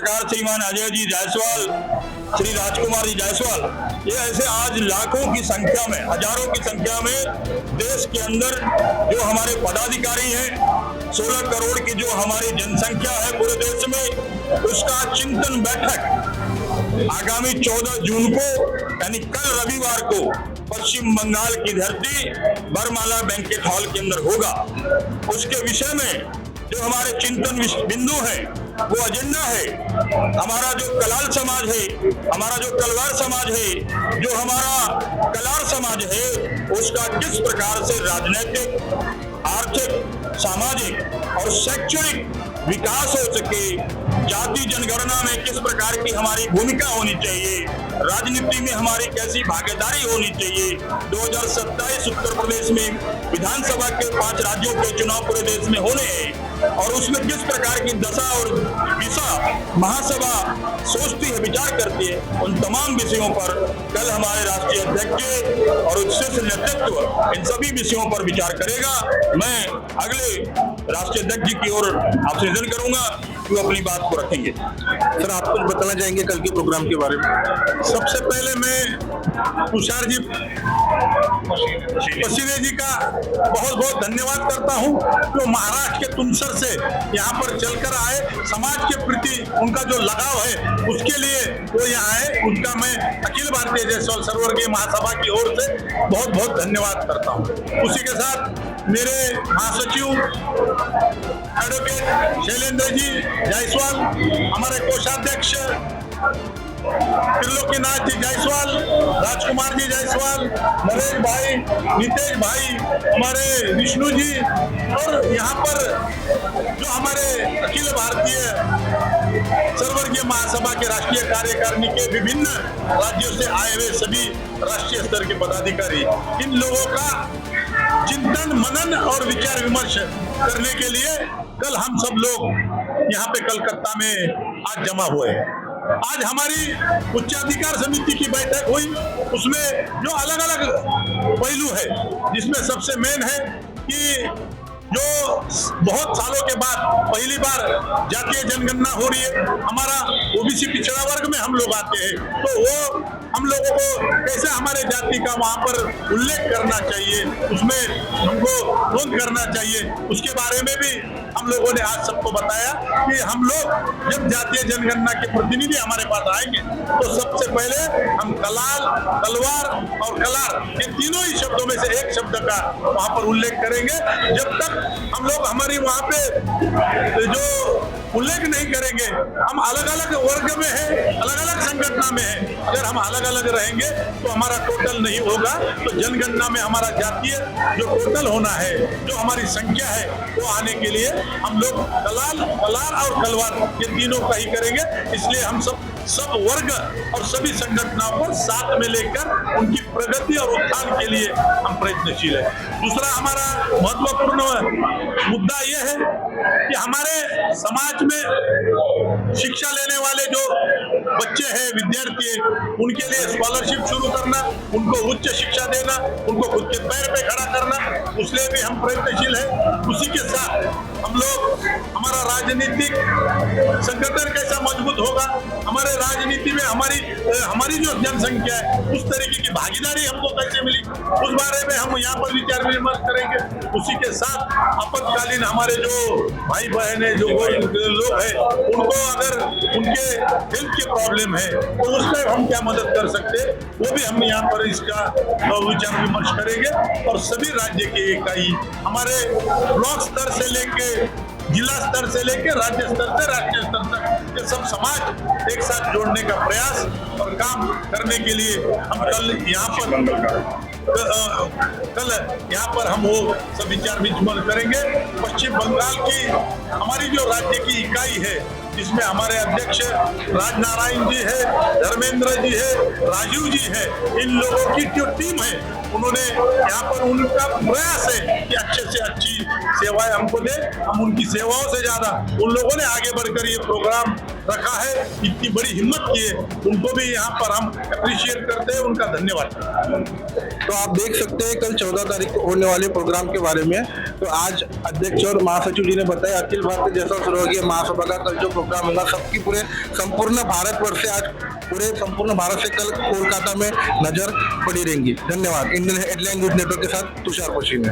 प्रकार श्रीमान अजय जी जायसवाल, श्री राजकुमार जी जायसवाल, ये ऐसे आज लाखों की संख्या में, हजारों की संख्या में देश के अंदर जो हमारे पदाधिकारी हैं, 16 करोड़ की जो हमारी जनसंख्या है पूरे देश में, उसका चिंतन बैठक आगामी 14 जून को यानी कल रविवार को पश्चिम बंगाल की धरती बरमाला बैंकेट हॉल के अंदर होगा। उसके विषय में जो हमारे चिंतन बिंदु हैं, वो एजेंडा है हमारा जो कलाल समाज है, हमारा जो कलवार समाज है, जो हमारा कलार समाज है, उसका किस प्रकार से राजनीतिक, आर्थिक, सामाजिक और शैक्षणिक विकास हो सके, जाति जनगणना में किस प्रकार की हमारी भूमिका होनी चाहिए, राजनीति में हमारी कैसी भागीदारी होनी चाहिए। 2027 उत्तर प्रदेश में विधानसभा के 5 राज्यों के चुनाव पूरे देश में होने हैं और उसमें किस प्रकार की दशा और दिशा महासभा सोचती है, विचार करती है, उन तमाम विषयों पर कल हमारे राष्ट्रीय अध्यक्ष और उच्च नेतृत्व इन सभी विषयों पर विचार करेगा। मैं अगले राष्ट्रीय अध्यक्ष जी की ओर आपसे निवेदन करूंगा कि वो अपनी बात को रखेंगे। सर, आप कुछ बताना चाहेंगे कल के प्रोग्राम के बारे में? सबसे पहले मैं तुषार जी पसीने जी का बहुत बहुत धन्यवाद करता हूं, जो महाराष्ट्र के तुमसर से यहां पर चलकर आए, समाज के प्रति उनका जो लगाव है उसके लिए वो यहाँ आए। उनका मैं अखिल भारतीय जायसवाल सर्ववर्गीय महासभा की ओर से बहुत बहुत धन्यवाद करता हूं। उसी के साथ मेरे महासचिव एडवोकेट शैलेंद्र जी जायसवाल, हमारे कोषाध्यक्ष त्रिलोकीनाथ जी जायसवाल, राजकुमार जी जायसवाल, नरेश भाई, नितेश भाई, हमारे विष्णु जी, और यहाँ पर जो हमारे अखिल भारतीय सर्ववर्गीय महासभा के राष्ट्रीय कार्यकारिणी के विभिन्न राज्यों से आए हुए सभी राष्ट्रीय स्तर के पदाधिकारी, इन लोगों का चिंतन, मनन और विचार विमर्श करने के लिए कल हम सब लोग यहाँ पे कलकत्ता में आज जमा हुए हैं। आज हमारी उच्चाधिकार समिति की बैठक हुई, उसमें जो अलग अलग पहलू है, जिसमें सबसे मेन है कि जो बहुत सालों के बाद पहली बार जातीय जनगणना हो रही है, हमारा ओबीसी पिछड़ा वर्ग में हम लोग आते हैं, तो वो हम लोगों को कैसे हमारे जाति का वहां पर उल्लेख करना चाहिए, उसमें हमको नोंद करना चाहिए, उसके बारे में भी हम लोगों ने आज सबको बताया कि हम लोग जब जातीय जनगणना के प्रतिनिधि हमारे पास आएंगे तो सबसे पहले हम कलाल, कलवार और कलार, ये तीनों ही शब्दों में से एक शब्द का वहां पर उल्लेख करेंगे। जब तक हम लोग हमारी वहां पे जो उल्लेख नहीं करेंगे, हम अलग अलग वर्ग में हैं, अलग अलग संगठना में हैं, अगर हम अलग अलग रहेंगे तो हमारा टोटल नहीं होगा। तो जनगणना में हमारा जातीय जो टोटल होना है, जो हमारी संख्या है, वो आने के लिए हम लोग कलाल, कलार और कलवार ये तीनों का ही करेंगे। इसलिए हम सब वर्ग और सभी संगठनों को साथ में लेकर उनकी प्रगति और उत्थान के लिए हम प्रयत्नशील है। दूसरा हमारा महत्वपूर्ण मुद्दा यह है कि हमारे समाज में शिक्षा लेने वाले जो बच्चे हैं, विद्यार्थी हैं, उनके लिए स्कॉलरशिप शुरू करना, उनको उच्च शिक्षा देना, उनको खुद के पैर पे खड़ा करना, उसलिए भी हम प्रयत्नशील हैं। उसी के साथ हम लोग हमारा राजनीतिक संगठन कैसा मजबूत होगा, हमारे राजनीति में हमारी जो जनसंख्या है उस तरीके की भागीदारी हमको कैसे मिली, उस बारे में हम यहाँ पर विचार विमर्श करेंगे। उसी के साथ आपातकालीन हमारे जो भाई बहन है, जो लोग हैं, उनको अगर उनके हेल्थ के प्रॉब्लम है तो उसमें हम क्या मदद कर सकते हैं, वो भी हम यहाँ पर इसका विचार विमर्श करेंगे। और सभी राज्य के इकाई हमारे ब्लॉक स्तर से लेके जिला स्तर से लेकर राज्य स्तर से राष्ट्रीय स्तर तक ये सब समाज एक साथ जोड़ने का प्रयास और काम करने के लिए हम कल यहाँ पर हम वो सब विचार विमर्श करेंगे। पश्चिम बंगाल की हमारी जो राज्य की इकाई है, जिसमें हमारे अध्यक्ष राजनारायण जी है, धर्मेंद्र जी है, राजीव जी है, इन लोगों की जो टीम है उन्होंने यहाँ पर उनका प्रयास है कि अच्छे से अच्छी सेवाएं हमको दे। हम उनकी सेवाओं से ज्यादा उन लोगों ने आगे बढ़कर ये प्रोग्राम रखा है, इतनी बड़ी हिम्मत की है, उनको भी यहाँ पर हम अप्रिशिएट करते हैं, उनका धन्यवाद। तो आप देख सकते हैं कल 14 तारीख को होने वाले प्रोग्राम के बारे में। तो आज अध्यक्ष और महासचिव जी ने बताया अखिल भारतीय जैसवाल सर्वगीय महासभा का कल जो प्रोग्राम होगा सबकी पूरे संपूर्ण भारतवर्ष से, आज पूरे संपूर्ण भारत से कल कोलकाता में नजर पड़ी रहेंगी। धन्यवाद। इंडियन हेडलाइन न्यूज नेटवर्क के साथ तुषार पश्चिम।